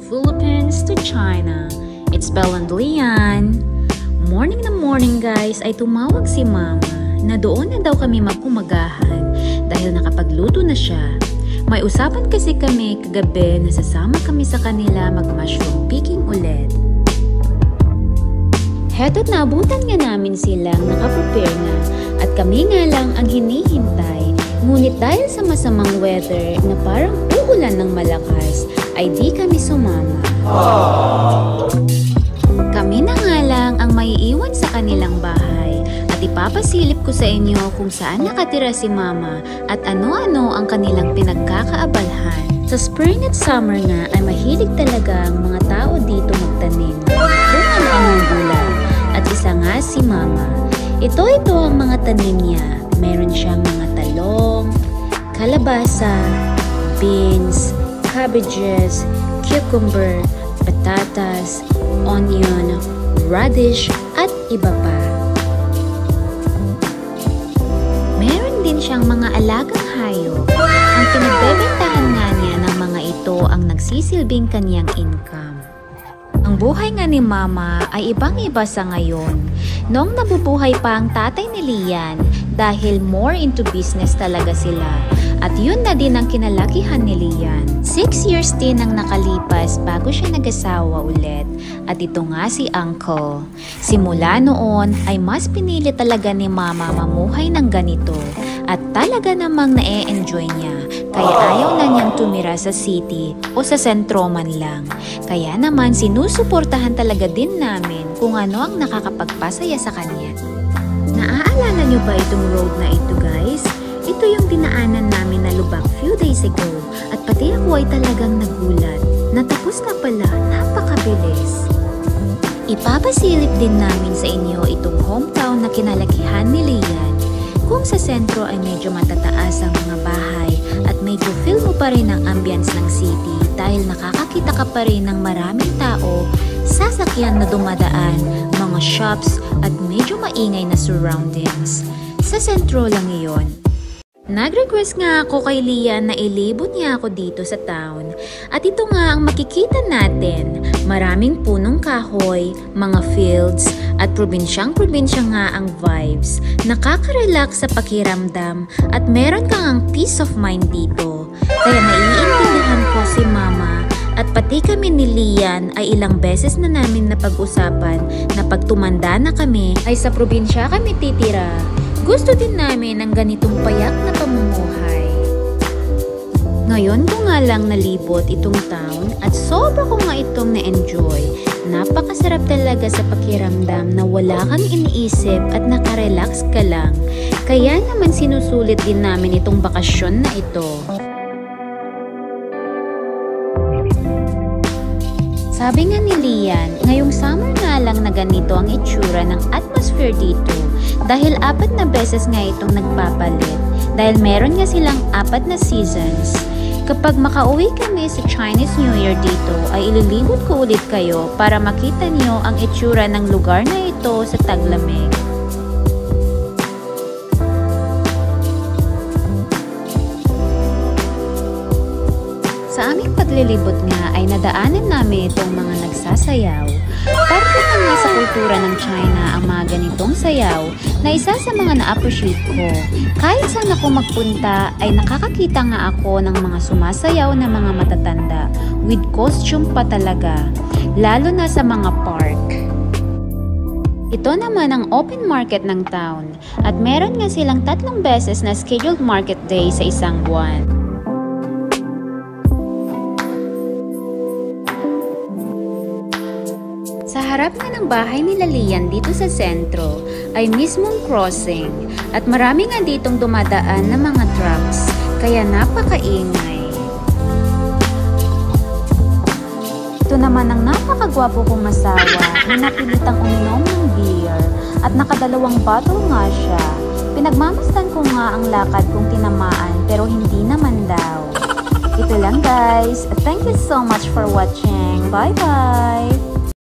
Philippines to China. It's Belle and Lian. Morning na morning guys ay tumawag si Mama na doon na daw kami magkumagahan dahil nakapagluto na siya. May usapan kasi kami kagabi na sasama kami sa kanila mag-mushroom picking ulit. Heto't naabutan nga namin silang nakaprepare na at kami nga lang ang hinihintay. Ngunit dahil sa masamang weather na parang uulan ng malakas ay di kami sumama. Kami na nga lang ang maiiwan sa kanilang bahay at ipapasilip ko sa inyo kung saan nakatira si Mama at ano-ano ang kanilang pinagkakaabalhan. Sa spring at summer nga ay mahilig talaga ang mga tao dito magtanim kung ano-anong gulay. At isa nga si Mama. Ito ang mga tanim niya. Meron siyang mga talong, kalabasa, beans, cabbages, cucumber, patatas, onion, radish, at iba pa. Meron din siyang mga alagang hayop. Ang pinagbebentahan nga niya ng mga ito ang nagsisilbing kanyang income. Ang buhay nga ni Mama ay ibang-iba sa ngayon. Noong nabubuhay pa ang tatay ni Lian dahil more into business talaga sila. At yun na din ang kinalakihan ni Lian. 6 years din ang nakalipas bago siya nag-asawa ulit. At ito nga si Uncle. Simula noon ay mas pinili talaga ni Mama mamuhay ng ganito. At talaga namang na-e-enjoy niya. Kaya ayaw na niyang tumira sa city o sa sentro man lang. Kaya naman sinusuportahan talaga din namin kung ano ang nakakapagpasaya sa kanya. Naaalala niyo ba itong road na ito guys? Ito yung dinaanan namin na lubak few days ago at pati ako ay talagang nagulat. Natapos na pala, napakabilis. Ipapasilip din namin sa inyo itong hometown na kinalakihan ni Lian. Kung sa sentro ay medyo matataas ang mga bahay at medyo feel mo pa rin ang ambience ng city dahil nakakakita ka pa rin ng maraming tao, sasakyan na dumadaan, mga shops at medyo maingay na surroundings. Sa sentro lang iyon. Nag-request nga ako kay Lian na ilibot niya ako dito sa town. At ito nga ang makikita natin. Maraming punong kahoy, mga fields, at probinsyang-probinsya nga ang vibes. Nakaka-relax sa pakiramdam at meron kang ang peace of mind dito. Kaya naiintindihan ko si Mama at pati kami ni Lian ay ilang beses na namin napag-usapan na pag tumanda na kami ay sa probinsya kami titira. Gusto din namin ang ganitong payak na pamumuhay. Ngayon ko nga lang nalibot itong town at sobra ko nga itong na-enjoy. Napakasarap talaga sa pakiramdam na wala kang iniisip at nakarelax ka lang. Kaya naman sinusulit din namin itong bakasyon na ito. Sabi nga ni Lian, ngayong summer nga lang na ganito ang itsura ng atmosphere dito dahil 4 na beses nga itong nagpapalit dahil meron nga silang 4 na seasons. Kapag makauwi kami sa Chinese New Year dito ay ililibot ko ulit kayo para makita niyo ang itsura ng lugar na ito sa taglamig. Sa aming paglilibot nga ay nadaanan namin itong mga nagsasayaw. Parte na nga sa kultura ng China ang mga ganitong sayaw na isa sa mga na-appreciate ko. Kahit saan ako magpunta ay nakakakita nga ako ng mga sumasayaw na mga matatanda with costume pa talaga, lalo na sa mga park. Ito naman ang open market ng town at meron nga silang 3 beses na scheduled market day sa isang buwan. Sa harap nga ng bahay nila Lian dito sa sentro ay mismong crossing at marami nga ditong dumadaan na mga trucks kaya napakaingay. Ito naman ang napakagwapo kong asawa na napilitang uminom ng beer at nakadalawang bottle nga siya. Pinagmamasdan ko nga ang lakad kung tinamaan pero hindi naman daw. Ito lang guys. Thank you so much for watching. Bye bye!